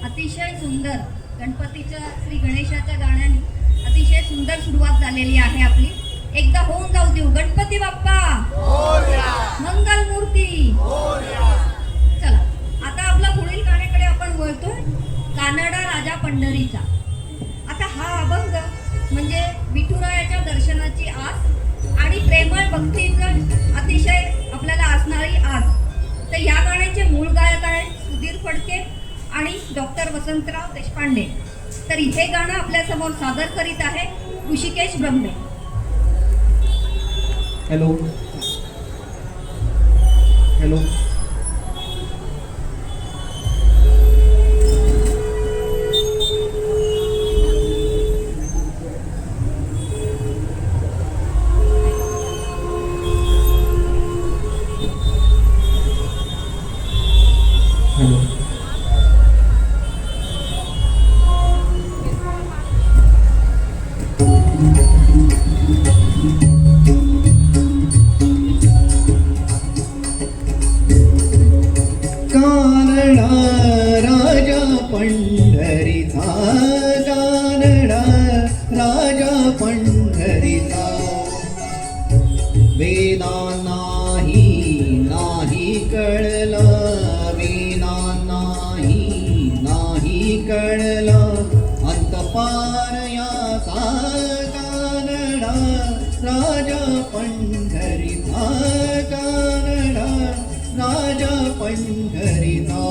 अतिशय सुंदर गणपतीच्या श्री गणेशाच्या गाण्याने अतिशय सुंदर सुरुवात झालेली आहे आपली. एकदा होऊन जाऊ देऊ. गणपती बाप्पा मंगल मूर्ती. चला आता आपला पुढील गाण्याकडे आपण वळतोय. कानडा राजा पंढरीचा. आता हा अभंग म्हणजे विठुरायाच्या दर्शनाची आस आणि प्रेमळ भक्तीचं अतिशय आपल्याला असणारी आस. तर या गाण्याचे मूळ गायक आहेत सुधीर फडके आणि डॉक्टर वसंतराव देशपांडे. तर इथे गाणं आपल्या समोर सादर करीत आहे ऋषिकेश ब्रह्मे. हॅलो हॅलो कानडा राजा पंढरीचा. कानडा राजा पंढरीचा. वेदा नाही नाही कळला. वेदा नाही नाही कळला. अंतपार याचा. कानडा राजा पंढरीचा. कानडा राजा पंढरीचा.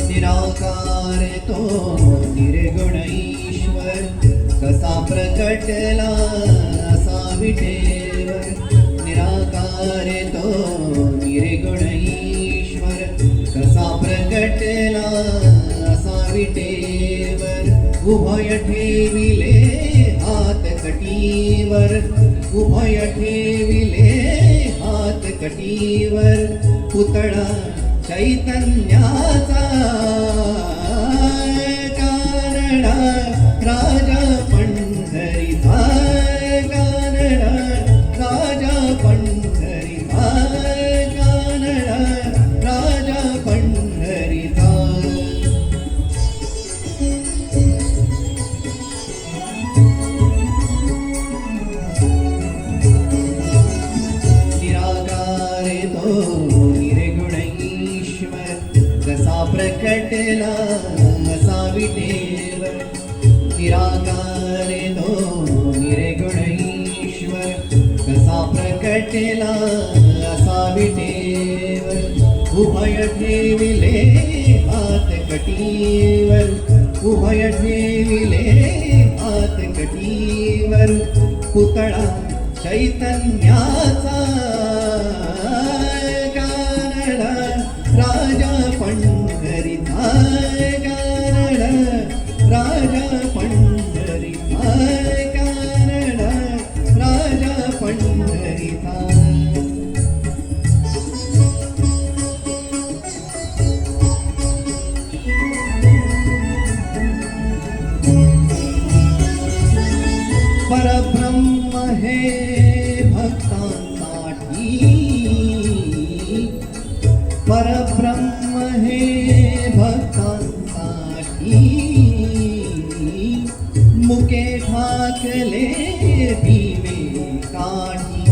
निराकार तो निर्गुण ईश्वर कसा प्रकटला असा विठेवर. निराकार तो निर्गुण ईश्वर कसा प्रकटला असा विटेवर. उभय ठेविले हात कटीवर. उभय ठेविले हात कटीवर. पुतळा चैतन्याचा. कानडा राजा पंढरीचा. कानडा राजा पंढरीचा. कानडा राजा पंढरीचा. निराकार तो निर्गुण ईश्वर कसा प्रकटला असा विटेवर. निराकार तो निर्गुण ईश्वर कसा प्रकटला असा विटेवर. उभय ठेविले हात कटीवर. उभय ठेविले हात कटीवर. पुतळा चैतन्याचा. कानडा राजा पंढरीचा. कानडा राजा पंढरीचा. कानडा राजा पंढरीचा. परब्रह्म हे भक्तांसाठी. परब्रह्म हे भक्तांसाठी. मुके ठाकले भीमे काठी.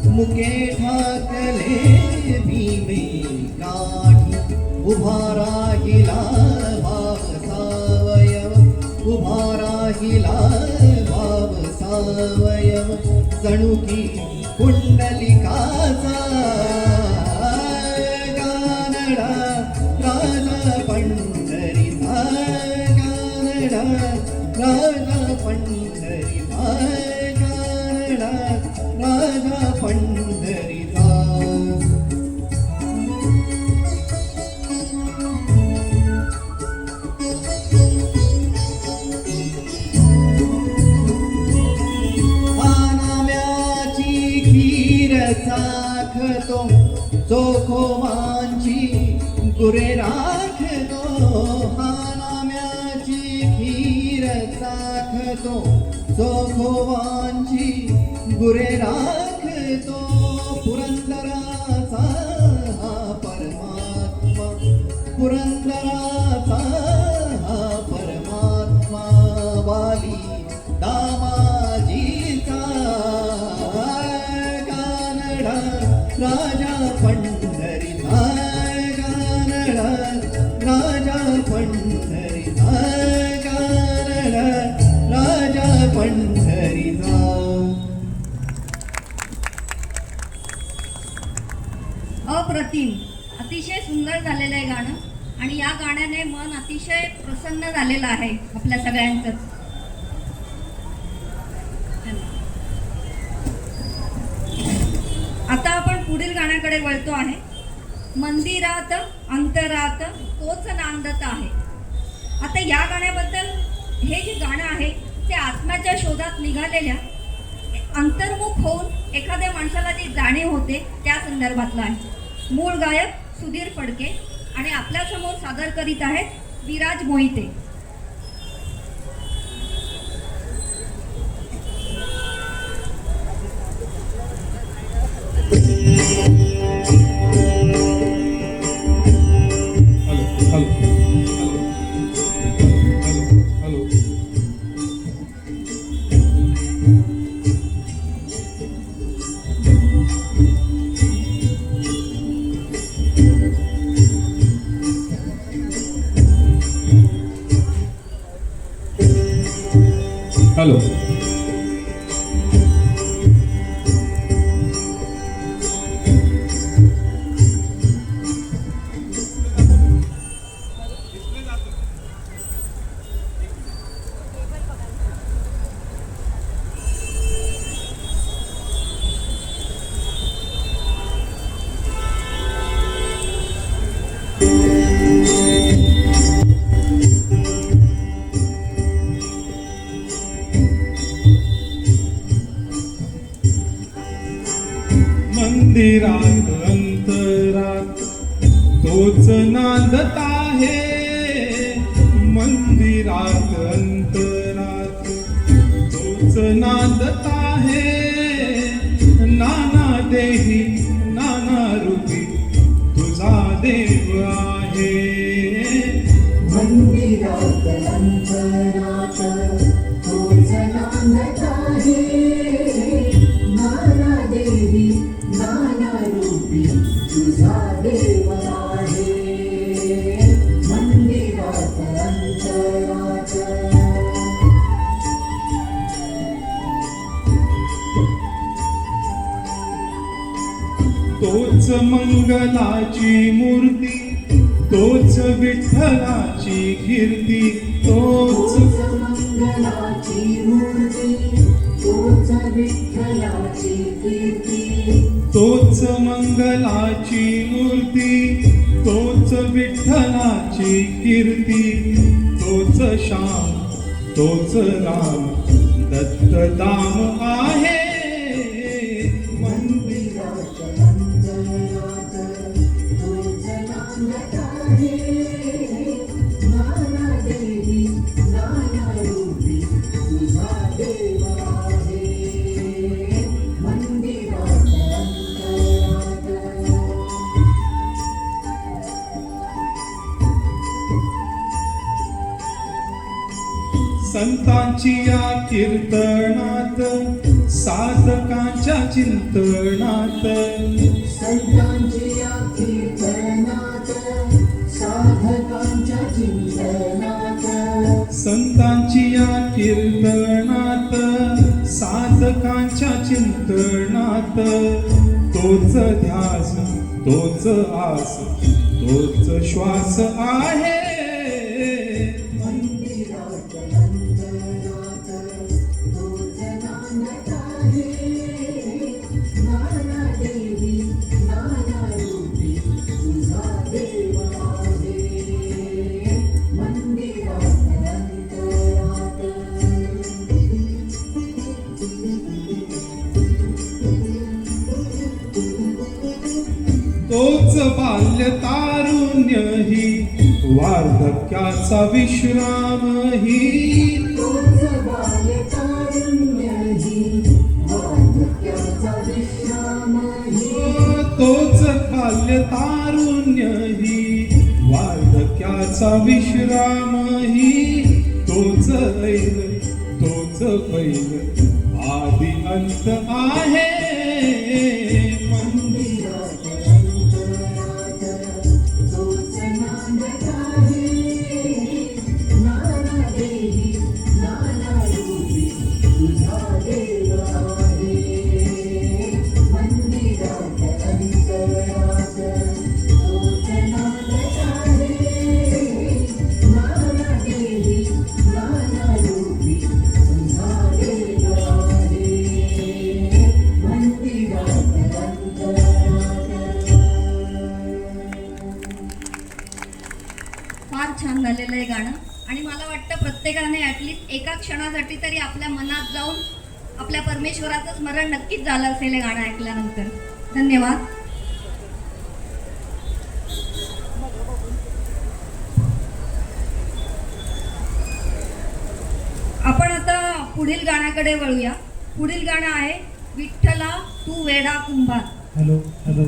मुके ठाकले भीमे काठी. उभा राहिला भाव सावयव. उभा राहिला भाव सावयव. जणू की पुंडलिकाचा. कानडा राजा पंढरीचा. कानडा राजा पंढरीचा. कानडा राजा पंढरीचा. राखतो चोखोबांची गुरे राखतो. हा नाम्याची खीर चाख राखतो चोखोवांची गुरे राखतो पुरंदराचा हा परमात्मा पुरंदराचा हा परमात्मा वाली दामाजीचा कानडा राजा पंढरीचा कानडा राजा पंढरीचा कानडा राजा पंढरीचा. अप्रतिम, अतिशय सुंदर झालेलं आहे गाणं आणि या गाण्याने मन अतिशय प्रसन्न झालेलं आहे आपल्या सगळ्यांचंच. आता आपण पुढील गाण्याकडे वळतो आहे. मंदिरात अंतरात तोच नांदत आहे. आता या गाण्याबद्दल, हे जे गाणं आहे ते आत्म्याच्या शोधात निघालेल्या अंतर्मुख होऊन एखाद्या माणसाला जी जाणीव होते त्या संदर्भातलं आहे. मूळ गायक सुधीर फडके आणि आपल्यासमोर सादर करीत आहेत विराज मोहिते. हॅलो. मंदिरात अंतरात तोच नांदत आहे. मंदिरात अंतरात तोच नांदत आहे. नाना देही नाना रूपी तुझा देव आहे. मंदिरात अंतरात तोच नांदत आहे. नाना देवी नाना रूपी तुझा देव आहे. मंदिरात अंतरात तोच मंगलाची मूर्ती तोच विठ्ठलाची कीर्ती. तोच मंगलाची मूर्ती तोच विठ्ठलाची कीर्ती. तोच मंगलाची मूर्ती तोच विठ्ठलाची कीर्ती. तोच श्याम तोच राम दत्तदाम आहे. मंदिरात अंतरात तोच नांदत आहे. नाना देवी नाना रूपी तुझा देव आहे. मंदिरात अंतरात संतांची या कीर्तनात साधकांच्या चिंतनात. संतांची या कीर्तनात साधकांच्या चिंतनात. संतांची या कीर्तनात साधकांच्या चिंतनात. तोच ध्यास तोच आस तोच श्वास आहे. मंदिरात अंतरात तोच नांदत आहे. नाना देवी नाना रूपी तुझा देव आहे. मंदिरात अंतरात तोच बाल्य तारुण्यही वार्धक्याचा विश्रामही. तोच तारुण्यही वार्धक्याचा विश्रामही तोच ऐल तोच पैल आदि अंत आहे मंदिरात अंतरात तोच नांदत आहे नाना देही नाना रूपी तुझा देव आहे मंदिरात अंतरात तोच नांदत आहे नाना देही नाना रूपी तुझा देव आहे मंदिरात फार छान झालेलं आहे गाणं आणि मला वाटतं प्रत्येकाने ॲटलिस्ट एका क्षणासाठी तरी आपल्या मनात जाऊन आपल्या परमेश्वराचं स्मरण नक्कीच झालं असेल हे गाणं ऐकल्यानंतर. धन्यवाद. आपण आता पुढील गाण्याकडे वळूया. पुढील गाणं आहे विठ्ठला तू वेडा कुंभार. हॅलो हॅलो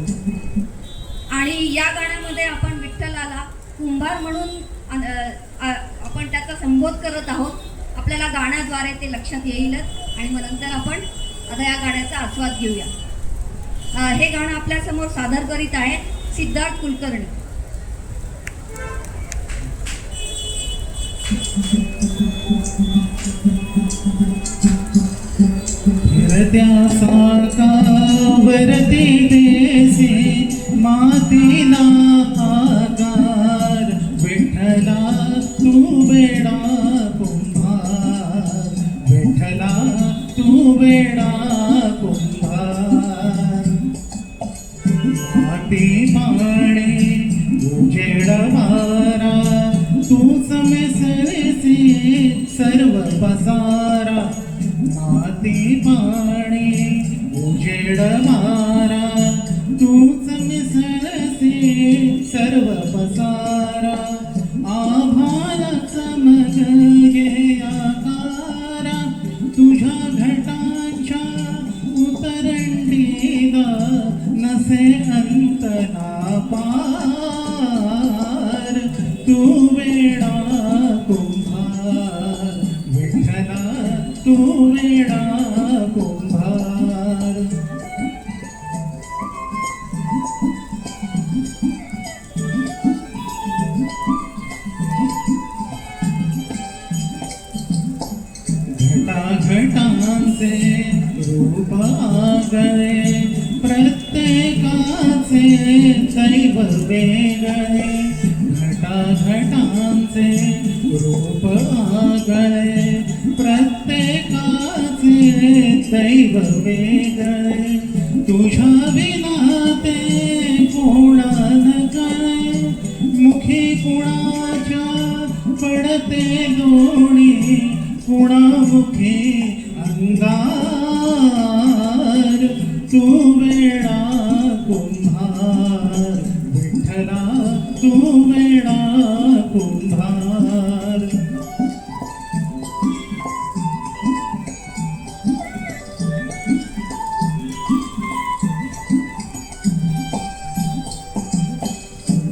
आणि या गाण्यामध्ये आपण विठ्ठलाला कुंभार म्हणून आपण त्याचा संबोध करत आहोत. आपल्याला गाण्याद्वारे ते लक्षात येईलच आणि मग नंतर आपण आता या गाण्याचा आस्वाद घेऊया. हे गाणं आपल्यासमोर सादर करीत आहेत सिद्धार्थ कुलकर्णी. फिरत्या साकावरती देसे मातीला आकार विठ्ठला तू वेडा कुंभार विठ्ठला तू वेडा कुंभार माती पाणे उजेड वारा तूच मिसळसी सर्व पसारा माती पाणी उजेड वारा तूच मिसळसी सर्व पसारा आभाला चमके आकारा तुझ्या घटांच्या उतरंडीदा नसे अंत ना पार तू वेडा कुंभार विठ्ठला तू वेडा कुंभार घटाघटांचे रूप आगळे प्रत्येकाचे दैव वेगळे घटाघटांचे रूप आगळे प्रत्येकाचे दैव वेगळे तुझ्या विना ते कोणा न कळे मुखी कुणाच्या पडते दोणी कुणामुखे अंगार तू वेडा कुंभार विठ्ठला तू वेडा कुंभार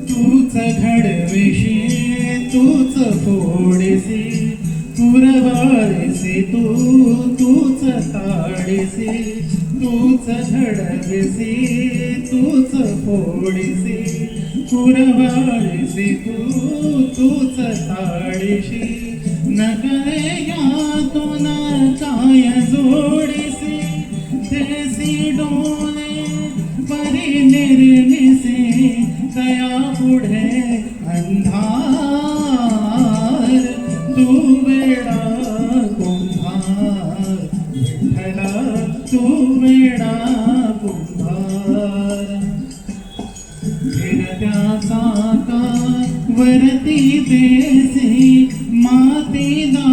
तूच घडविशी तूच फोडीसी पुरवाळीसी तूच ताडीसी तूच घडविसी तूच फोडीसी पुरवाळीसी तूच ताडीसी नकळे यातून काय जोडीसी देसी डोळे परी निर्मिसी दया पुढे अंधार तू वेडा कुंभार विठ्ठला तू वेडा कुंभार फिरत्या साकावरती देसी मातीला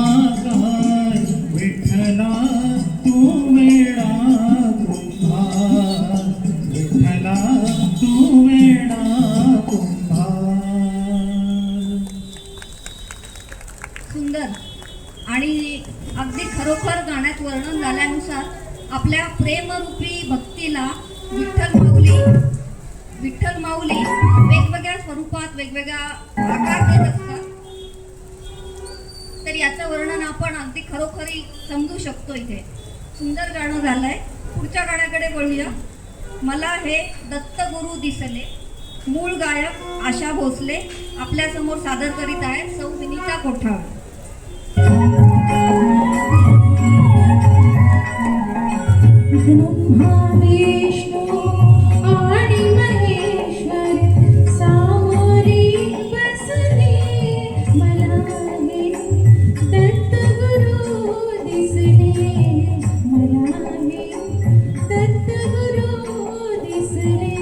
आकार विठ्ठला तू वेडा कुंभार विठ्ठला तू वेडा कुंभार. सुंदर आणि अगदी खरोखर गाण्यात वर्णन झाल्यानुसार आपल्या प्रेमरूपी भक्तीला विठ्ठल माऊली विठ्ठल माऊली वेगवेगळ्या स्वरूपात वेगवेगळा आकार देत असतात. तर याचं वर्णन आपण अगदी खरोखरी समजू शकतो. इथे सुंदर गाणं झालंय. पुढच्या गाण्याकडे वळूया. मला हे दत्तगुरु दिसले. मूळ गायक आशा भोसले आपल्या समोर सादर करीत आहेत सौ विनीता कोठाळ. ब्रह्मा विष्णू आणि महेश्वर सामोरी बसले. मला हे दत्तगुरु दिसले. मला हे दत्तगुरु दिसले.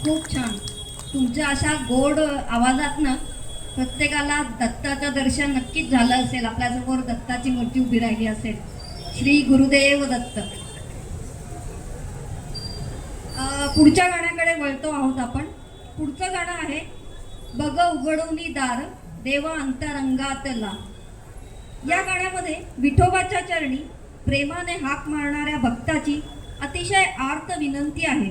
खूप छान. तुमच्या अशा गोड आवाजातनं प्रत्येकाला दत्ताचं दर्शन नक्कीच झालं असेल. आपल्यासमोर दत्ताची मूर्ती उभी राहिली असेल. श्री गुरुदेव दत्त. पुढच्या गाण्याकडे वळतो आहोत आपण. पुढचं गाणं आहे बग उघडूनी दार देवा अंतरंगातला. या गाण्यामध्ये विठोबाच्या चरणी प्रेमाने हाक मारणाऱ्या भक्ताची अतिशय आर्त विनंती आहे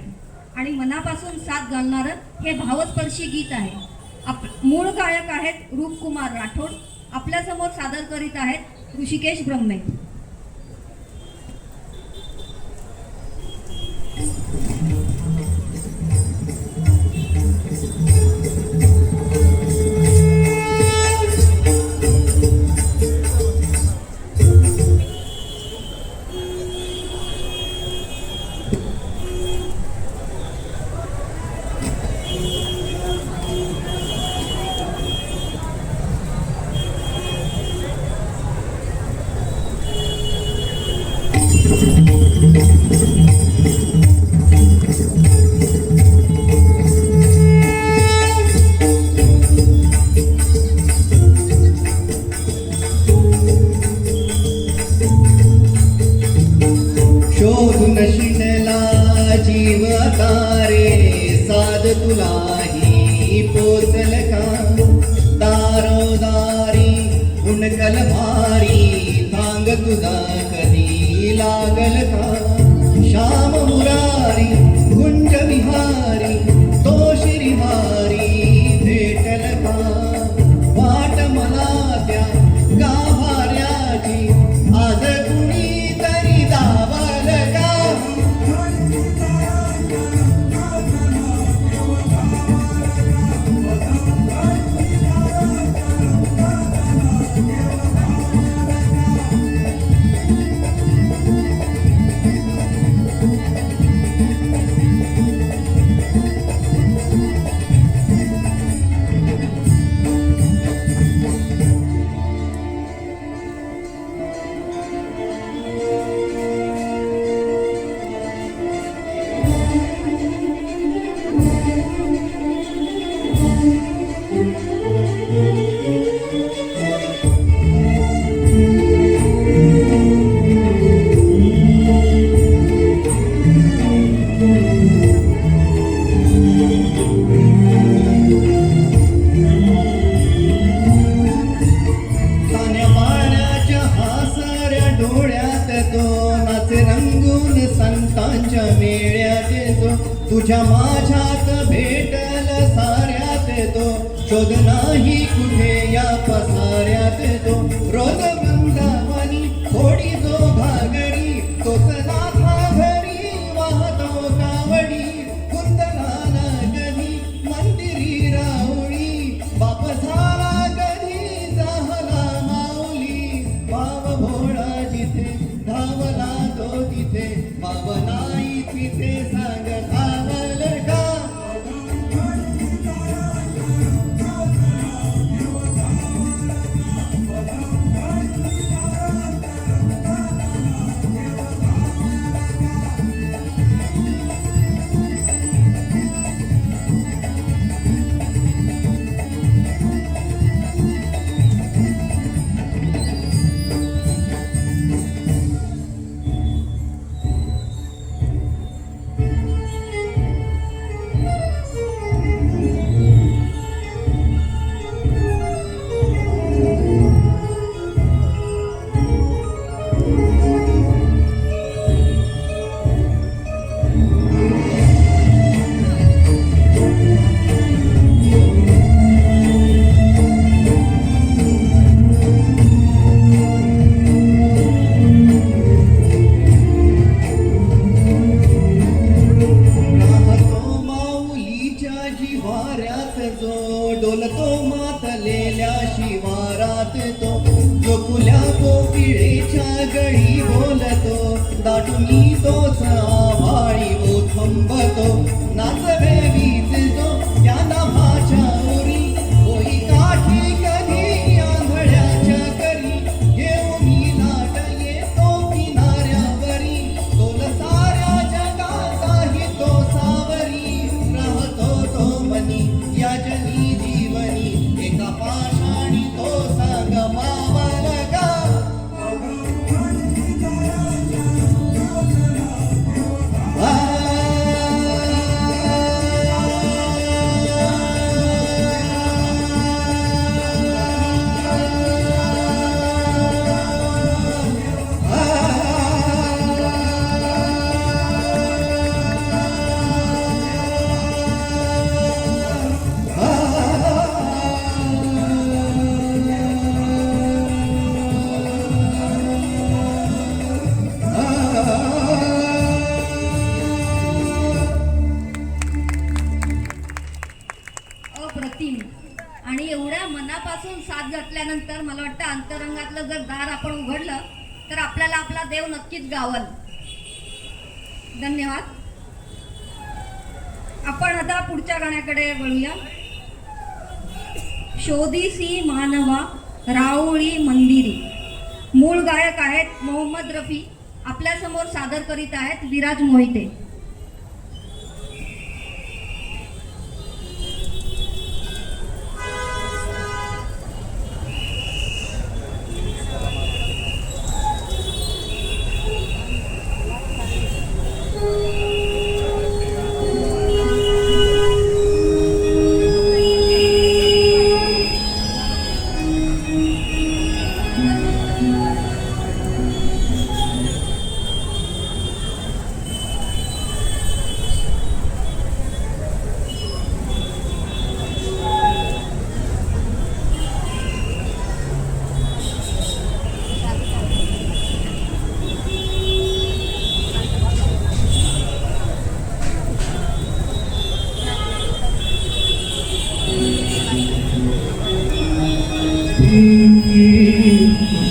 आणि मनापासून साथ घालणारं हे भावस्पर्शी गीत आहे. मूळ गायक आहेत रूपकुमार राठोड. आपल्यासमोर सादर करीत आहेत ऋषिकेश ब्रह्मे. शोधून शिनला जीव वारी थांग तुझा कधी लागल का श्याम मुरारी कुंज विहारी तो श्रीहारी भेटल का वाट मला त्या गाभाऱ्याची आज कुणी तरी दावल का तान्या पाण्याच्या हासऱ्या डोळ्यात तो नाचे रंगून संतांच्या मेळ्यात तो तुझ्या माझ्यात भेटल साऱ्यात तो शोध नाही कुठे या पसाऱ्यात तो रोज वृंदावनी थोडी जो भागडी तोच नाथा घरी वाहतो कावडी कुंदनाला कधी मंदिरी राऊळी बाप झाला कधी झाला माऊली भाव भोळा जिथे धावला तो तिथे भाव नाही तिथे सांग धावल का राहतो माऊलीच्या जिव्हाऱ्यात जो डोलतो मातलेल्या शिवारात तो गोकुल्या कोकिळेच्या गळी बोलतो दाटुनी तोच आभाळी थांबतो नाचवे वीज जो या नाभाच्या ओरी होई काठी कधी आंधळ्याच्या करी घेऊन लाट येतो किनाऱ्यावरी तोल साऱ्या जगाचाही तो सावरी राहतो तो मनी या जनी जीवनी एका पाषाणी तो सांग मावल का अप्रतिम. आणि एवढ्या मनापासून साथ घातल्यानंतर मला वाटतं अंतरंगातलं जर दार आपण उघडलं तर आपल्याला आपला देव नक्कीच गावल. धन्यवाद. आपण आता पुढच्या गाण्याकडे वळूया. शोधीसी मानवा राऊळी मंदिरी. मूळ गायक आहेत मोहम्मद रफी. आपल्या समोर सादर करीत आहेत विराज मोहिते.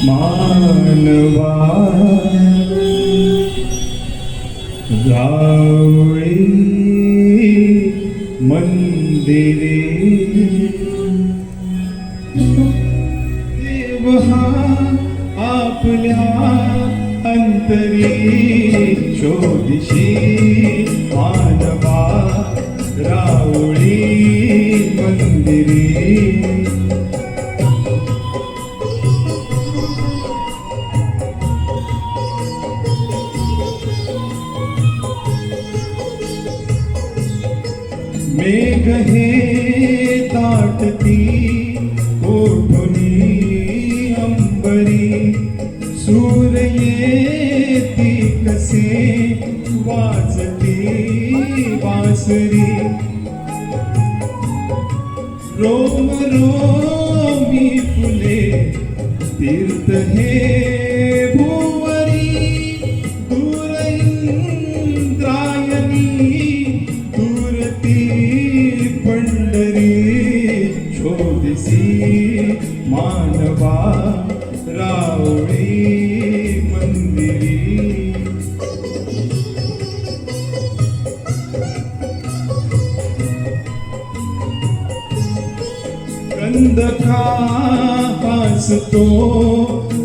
मानवा रावळी मंदिरे देव हा आपल्या अंतरी शोधिशी मानवा रावळी मंदिरे मेघ हे ताटती ओढुनी अंबरी सूर येती कसे वाजती बासरी रोम रोमी फुले तीर्थ हे भुवरी दूर इंद्रायणी दूरती पंढरी शोधिसी मानवा रावळी मंदिरी गंधका हसतो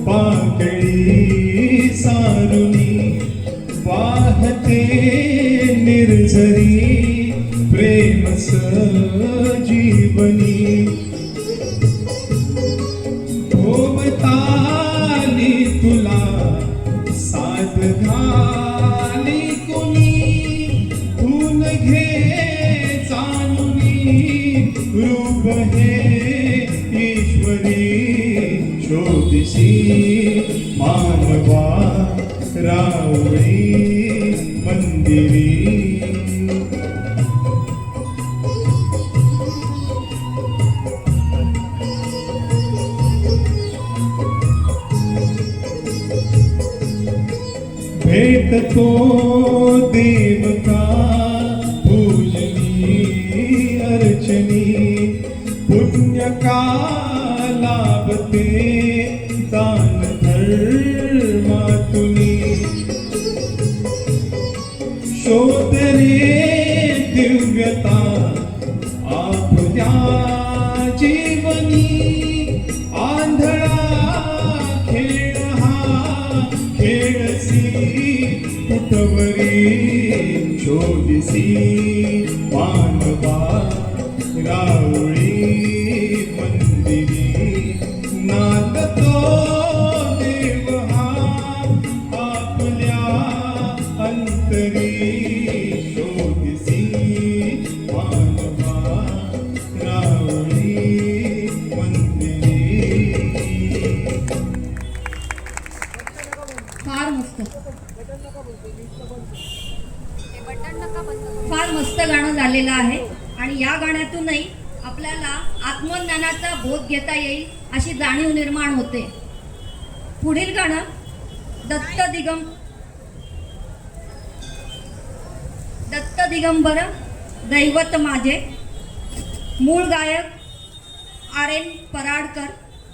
पाकळी सारुनी वाहते निर्झरी प्रेम जीवनी भोवताली तुला साथ घाली कुणी ऊन घे चालुनी रूप हे ईश्वरी शोधिशी मानवा रावळी मंदिरी भेटतो देव का पूजनी अर्चनी पुण्य का लाभते दान धर्मातुनी शोध रे दिव्यता आपल्या जीवनी आंधळा खेळ हा खेळसी कुठवरी शोधिसी मानवा रावळी मंदिरी नांदतो देव हा आपल्या अंतरी शोधिसी मानवा रावळी मंदिरी. फार मस्त, फार मस्त गाणं झालेलं आहे. आणि या गाण्यातूनही आपल्याला आत्मज्ञानाचा बोध घेता येईल अशी जाणीव निर्माण होते. पुढील गाणं दत्त दिगंबर दैवत माझे, मूळ गायक आर.एन. पराडकर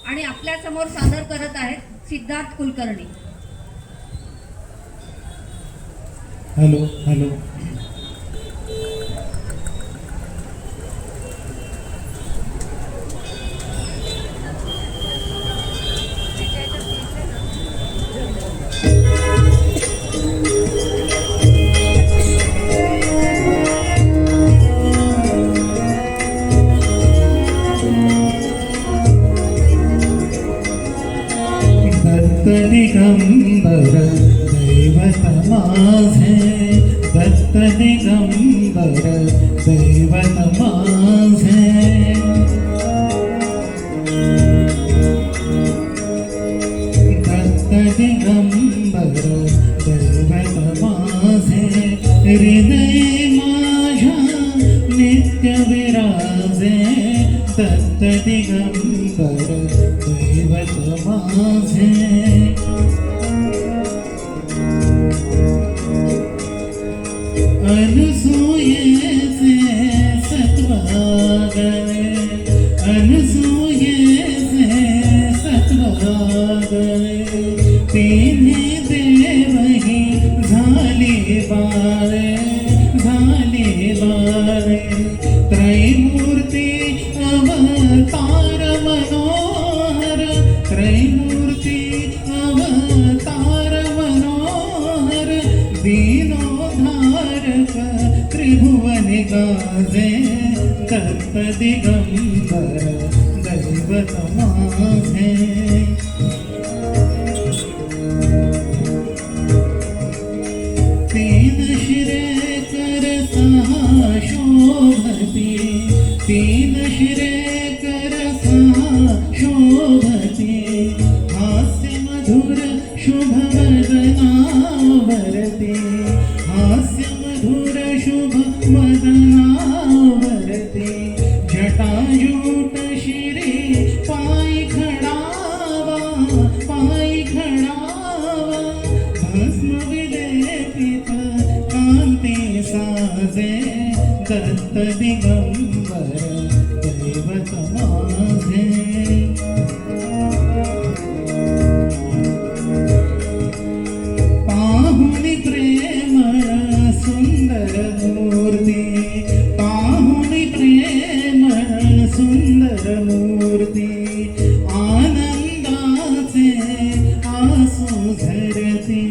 आणि आपल्या समोर सादर करत आहेत सिद्धार्थ कुलकर्णी. Hello hello. दत्त दिगंबर दैवत माझे, दत्त दिगंबर दैवत माझे. दत्त दिगंबर दैवत माझे, हृदय माझ्या नित्य विराजे. दत्त दिगंबर दैवत माझे. अनसूयेचे सत्वागणे, अनसूयेचे सत्वागणे. तिन्ही देवही झाले बाळे त्रैमूर्ती अवतार मनोहर त्रैमूर्ती अवतार मनोहर दीनोद्धारक त्रिभुवनि गाजे दत्त दिगंबर दैवत माझे तीन शिरे कर सहा शोभती तीन शिरे कर सहा शोभती हास्य मधुर शुभ वदनावरती हास्य मधुर शुभ वदनावरती जटाजूट शिरी पाय खडावा भस्म विलेपित कांती साजे दत्त दिगंबर दैवत माझे पाहुनी प्रेमळ सुंदर मूर्ती पाहुनी प्रेमळ सुंदर मूर्ती आनंदाचे आसू झरती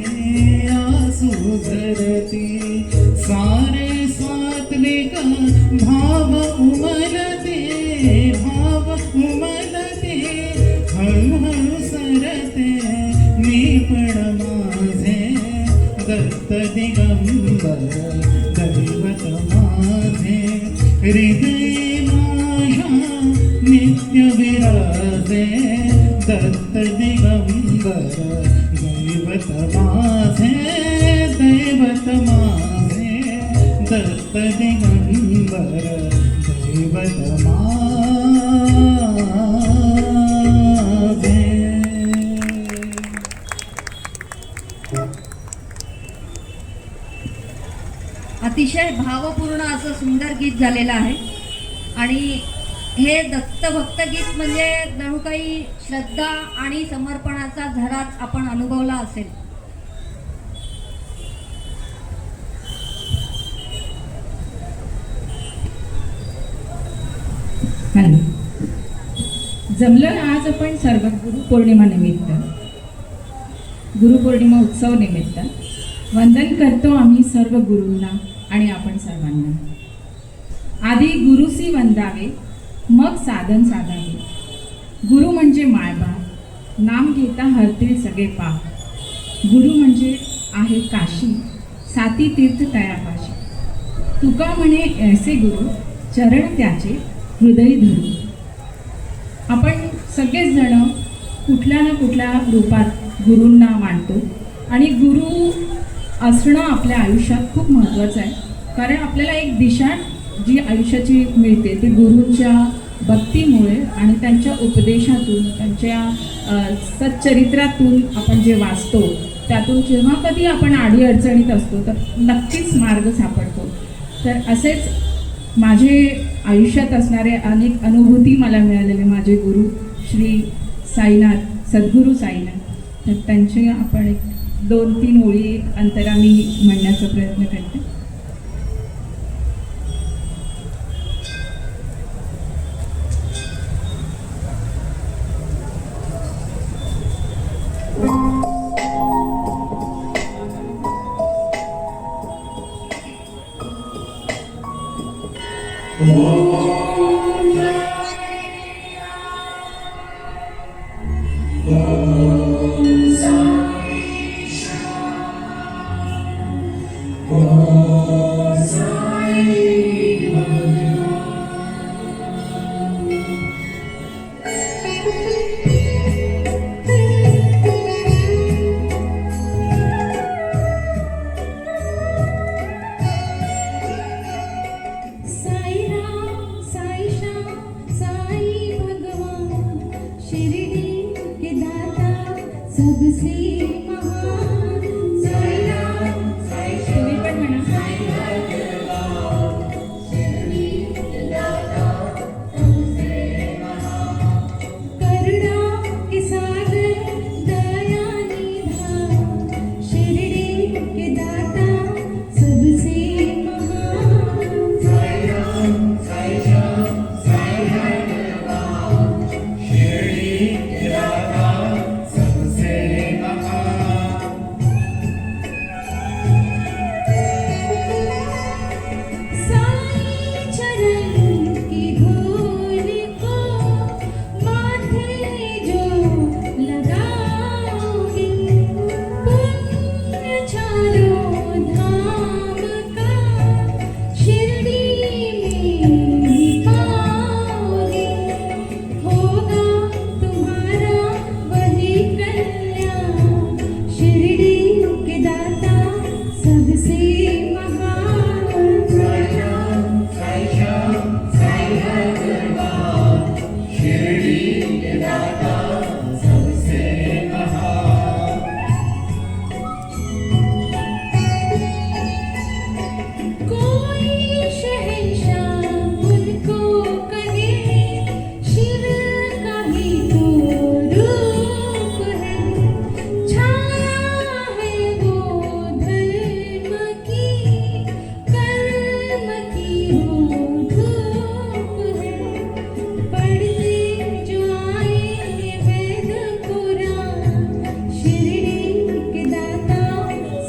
सारे सात्विक भाव उमलते हळूहळू सरते मी पण माझे दत्त दिगंबर दैवत माझे हृदय माझ्या नित्य विराजे दत्त दिगंबर दैवत माझे दत्त दिगंबर दैवत माझे अतिशय भावपूर्ण असं सुंदर गीत झालेलं आहे आणि हे दत्तभक्त गीत म्हणजे जणू काही श्रद्धा आणि समर्पणाचा झराच आपण अनुभवला असेल. हॅलो, जमलं आज आपण सर्व गुरुपौर्णिमा निमित्त गुरुपौर्णिमा उत्सव निमित्त वंदन करतो आम्ही सर्व गुरूंना आणि आपण सर्वांना. आधी गुरुसी वंदावे मग साधन साधावे. गुरु म्हणजे मायबा नाम घेता हरतील सगळे पाप. गुरु म्हणजे आहे काशी साती तीर्थ तयापाशी. तुका म्हणे ऐसे गुरु चरण त्याचे हृदय धरू. आपण सगळेच जण कुठल्या ना कुठल्या रूपात गुरूंना मानतो आणि गुरु असणं आपल्या आयुष्यात खूप महत्त्वाचं आहे. कारण आपल्याला एक दिशा जी आयुष्याची मिळते ती गुरूंच्या भक्तीमुळे आणि त्यांच्या उपदेशातून त्यांच्या सच्चरित्रातून आपण जे वाचतो त्यातून जेव्हा कधी आपण अडीअडचणीत असतो तर नक्कीच मार्ग सापडतो. तर असेच माझे आयुष्यात असणारे अनेक अनुभूती मला मिळालेले माझे गुरु श्री साईनाथ सद्गुरू साईनाथ. तर त्यांचे आपण एक 2-3 ओळी अंतरामी म्हणण्याचा प्रयत्न करते.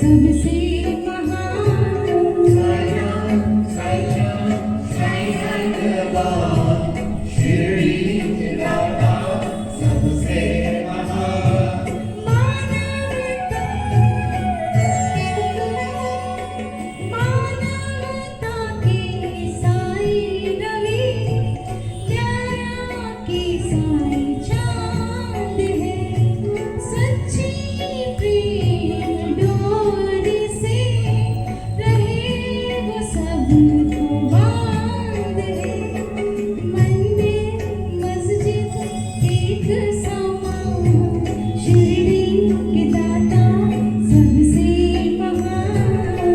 सबसे महान मानवता के साई रवि दया की साई चांद है सच्ची प्रेम डोर से रहे वो सबको बांध है मंदिर मस्जिद एक समान शिरडी के दाता सबसे महान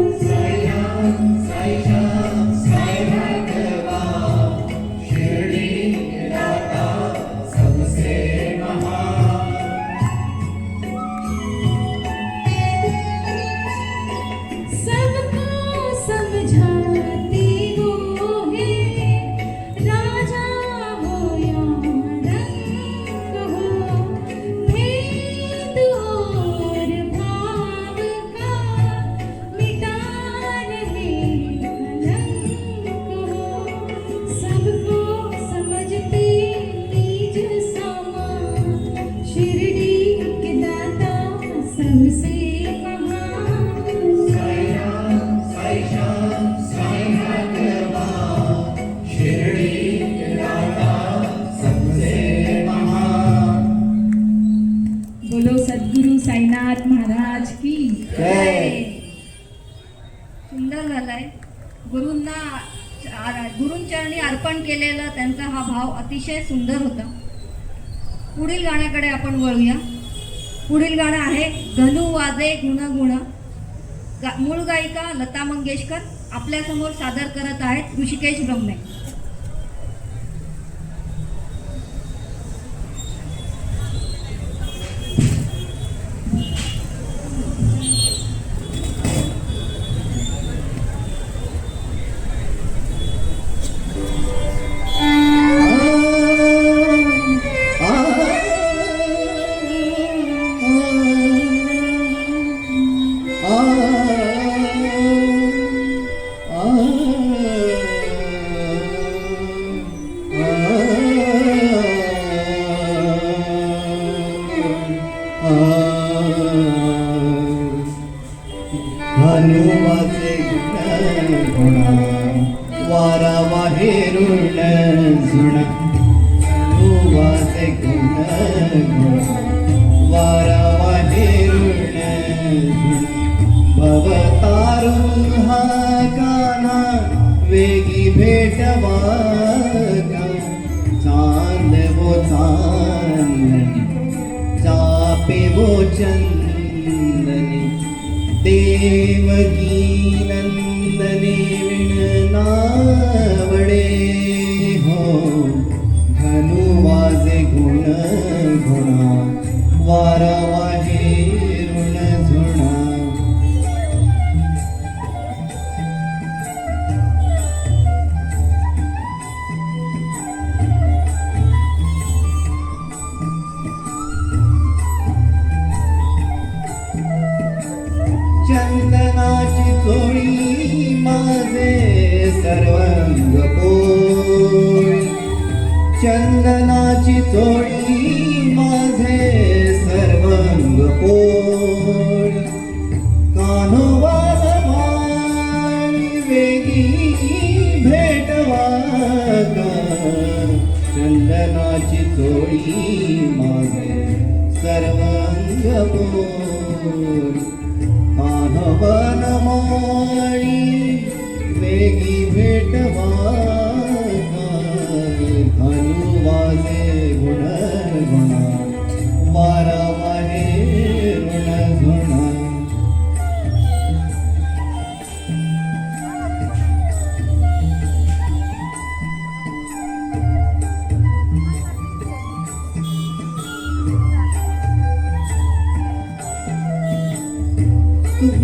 सबको समझाते वो है राजा हो या रंग हो भेद और भाव का मिटा रहे कलंक हो सबको समझते निज समान शिरडी के दाता सबसे महान बोलो सद्गुरु साईनाथ महाराज की सुंदर झालाय. गुरूंचरणी अर्पण केलेला त्यांचा हा भाव अतिशय सुंदर होता. पुढील गाण्याकडे आपण वळूया. पुढील गाणं आहे धनु वाजे गुण गुण. मूळ गायिका लता मंगेशकर आपल्यासमोर सादर करत आहेत ऋषिकेश ब्रह्मे. हनुमाचे गुण वारा वाहेरुण जुणा हनुमाचे गुण वारा वाहेरुण भवतारुण हा काना वेगी भेटवा चांद वो चांदनी चापे वो चंदनी देवकी नंदने विण नावडे हो धनु वाजे गुण गुणा वारा वाहे ऋण झुणा चंदनाची चोळी माझे सर्वांग पोळी चंदनाची चोळी माझे सर्वांग पोळी कान्होबाज माळी वेगी भेटवा चंदनाची चोळी माझे सर्वांग पोळी कान्हवन माळी वेगी भेटवा धनु वाजे गुण गुणा वारा वाहे ऋण झुणा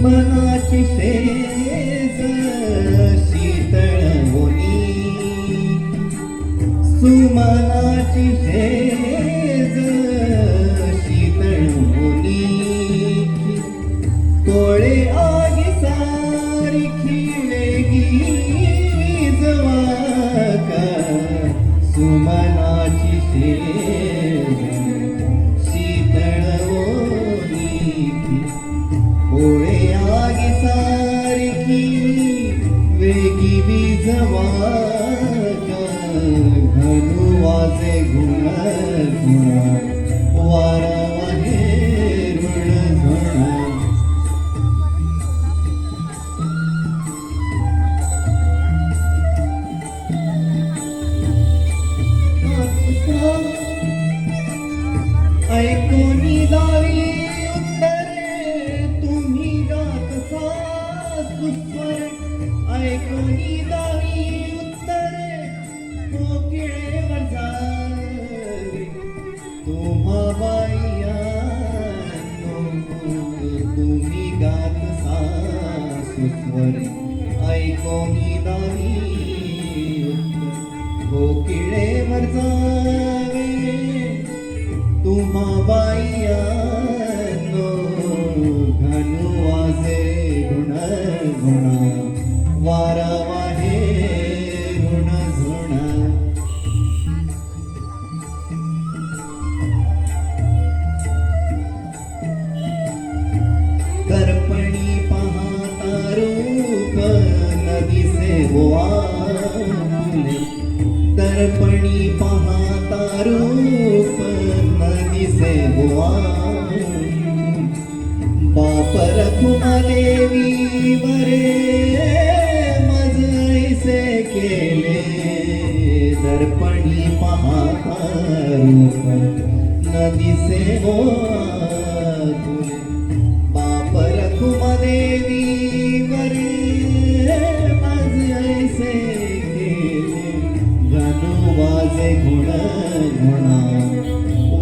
मनाची शेज शीतळ होनी सुमनाची शेज शीतळ होनी तोळे मनाची शेज शीतळ ओली ओळे आगी सारखी वेगी विझवा घनु वाजे गुण गुण वारा वाहे ऋण झुण ऐकोनी दावी उत्तरे तुम्ही गात सुस्वर ऐकोनी दावी उत्तरे कोकिळेवर जावे तुम्हा बाईयानो तुम्ही गात सुस्वर ऐकोनी दावी उत्तर कोकिळेवर जावे तुम्हा बाईयानो घनु वाजे गुण गुण वारा वाहे ऋण झुण दर्पणी पाहता रूप नदीचे वाले दर्पणी पाहता रूप नदीचे वाले बाप रखुमादेवी वरे मज ऐसे केले दर्पणी पाहता रूप नदीचे तुले बाप रखुमादेवी वरे मज ऐसे केले घनु वाजे गुण गुणा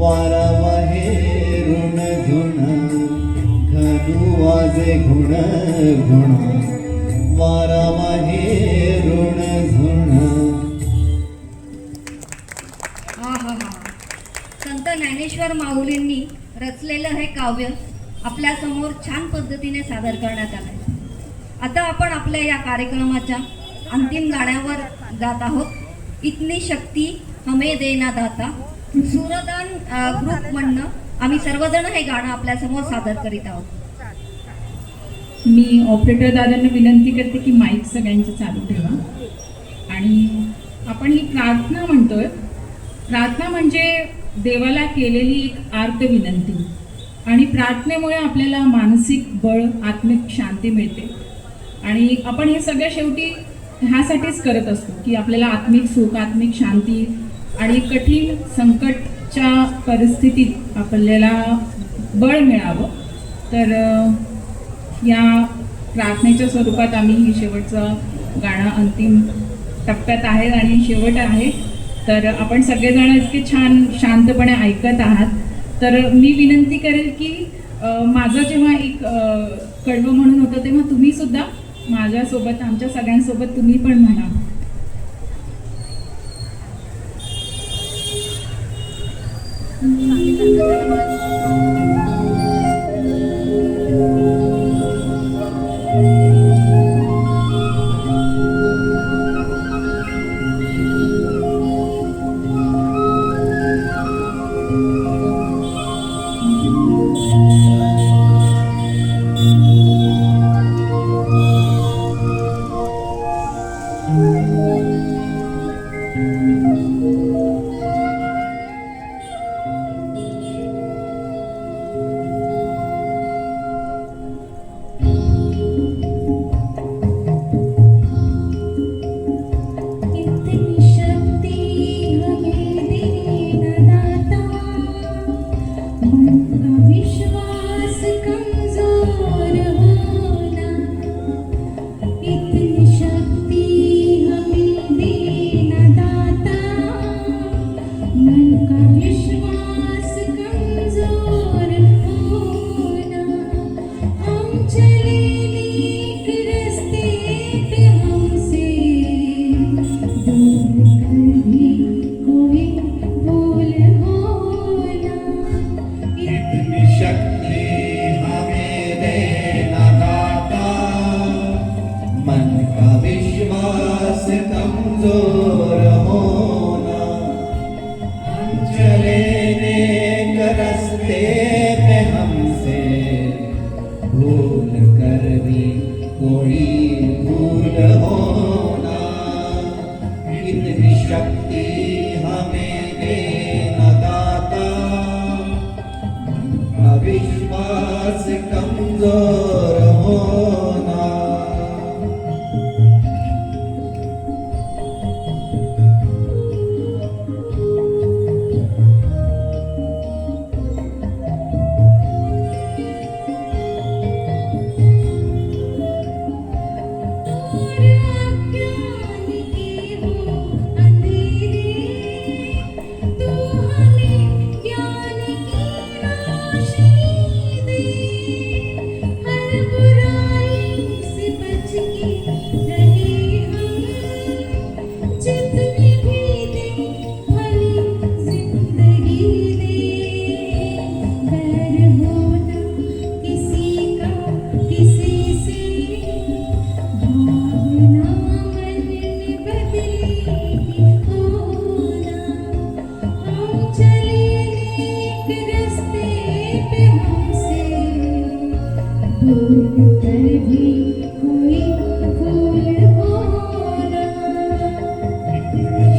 वारा वाहे ऋण झुण घनु वाजे गुण गुणा वारा वाहे ऋण झुण आहाहा. संत ज्ञानेश्वर माऊलींनी रचलेलं हे काव्य आपल्या समोर छान पद्धतीने सादर करण्यात आलंय. आता आपण आपल्या या कार्यक्रमाच्या अंतिम गाण्यावर जात आहोत. इतनी शक्ती हमे देना दाता सूरदान ग्रुप म्हणणं आम्ही सर्वजण हे गाणं आपल्या समोर सादर करीत आहोत. मी ऑपरेटर दादांना विनंती करते की माईक सगळ्यांचं चालू ठेवा. आणि आपण ही प्रार्थना म्हणतोय. प्रार्थना म्हणजे देवाला केलेली एक आर्त विनंती आणि प्रार्थनेमुळे आपल्याला मानसिक बळ आत्मिक शांती मिळते. आणि आपण हे सगळं शेवटी ह्यासाठीच करत असतो की आपल्याला आत्मिक सुख आत्मिक शांती आणि कठीण संकटच्या परिस्थितीत आपल्याला बळ मिळावं. तर या प्रार्थनेच्या स्वरूपात आम्ही ही शेवटचं गाणं अंतिम टप्प्यात आहे आणि शेवट आहे. तर आपण सगळेजण इतके छान शांतपणे ऐकत आहात. तर मी विनंती करेल की माझं जेव्हा एक कडवं म्हणून होतं तेव्हा तुम्ही सुद्धा माझ्यासोबत आमच्या सगळ्यांसोबत तुम्ही पण म्हणा. मन का विश्वास कमजोर होना कोई भूल होना, इतनी शक्ति हमें देना दाता, अविश्वास कमजोर होना।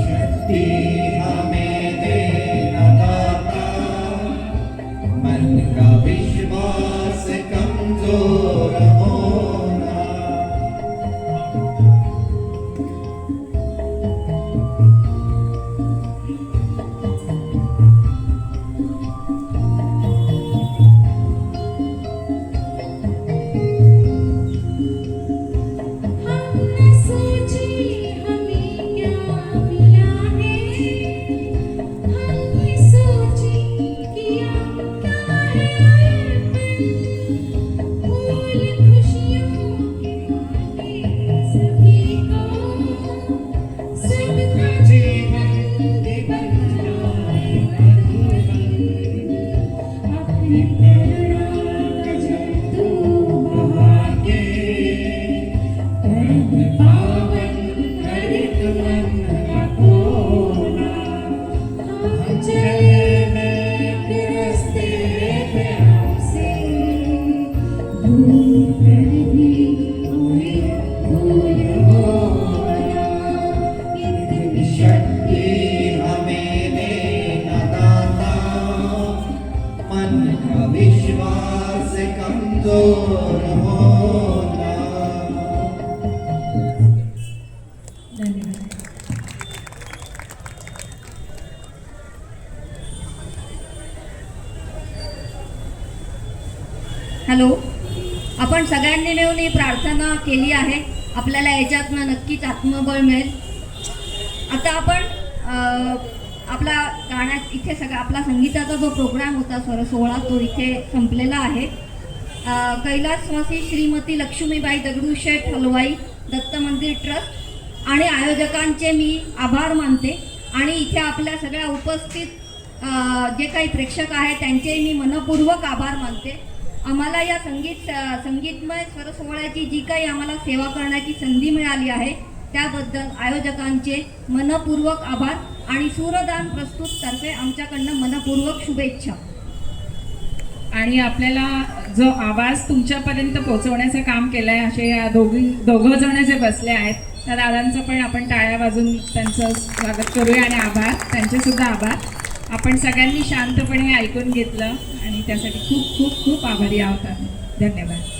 शक्ति हमें देना दाता, मन का विश्वास कमजोर होना। शक्ति हमें देना दाता, मन का विश्वास कमजोर होना। धन्यवाद. हॅलो, आपण सगळ्यांनी मिळून ही प्रार्थना केली आहे. आपल्याला याच्यातनं नक्कीच आत्मबळ मिळेल. आता आपण आपला गाण्यात इथे सगळा आपला संगीताचा जो प्रोग्राम होता स्वर सोहळा तो इथे संपलेला आहे. कैलासवासी श्रीमती लक्ष्मीबाई दगडूशेठ हलवाई दत्त मंदिर ट्रस्ट आणि आयोजकांचे मी आभार मानते आणि इथे आपल्या सगळ्या उपस्थित जे काही प्रेक्षक आहेत त्यांचे मी मनपूर्वक आभार मानते. आम्हाला या संगीतमय स्वर सोहळ्याची जी काही आम्हाला सेवा करण्याची संधी मिळाली आहे त्याबद्दल आयोजकांचे मनपूर्वक आभार आणि सूरदान प्रस्तुत तर्फे आमच्याकडनं मनपूर्वक शुभेच्छा. आणि आपल्याला जो आवाज तुमच्यापर्यंत पोहोचवण्याचं काम केलं आहे असे या दोघं जण जे बसले आहेत त्या दादांचं पण आपण टाळ्या वाजून त्यांचं स्वागत करूया आणि आभार, त्यांचे सुद्धा आभार. आपण सगळ्यांनी शांतपणे ऐकून घेतलं आणि त्यासाठी खूप खूप खूप आभारी आहोत आम्ही. धन्यवाद.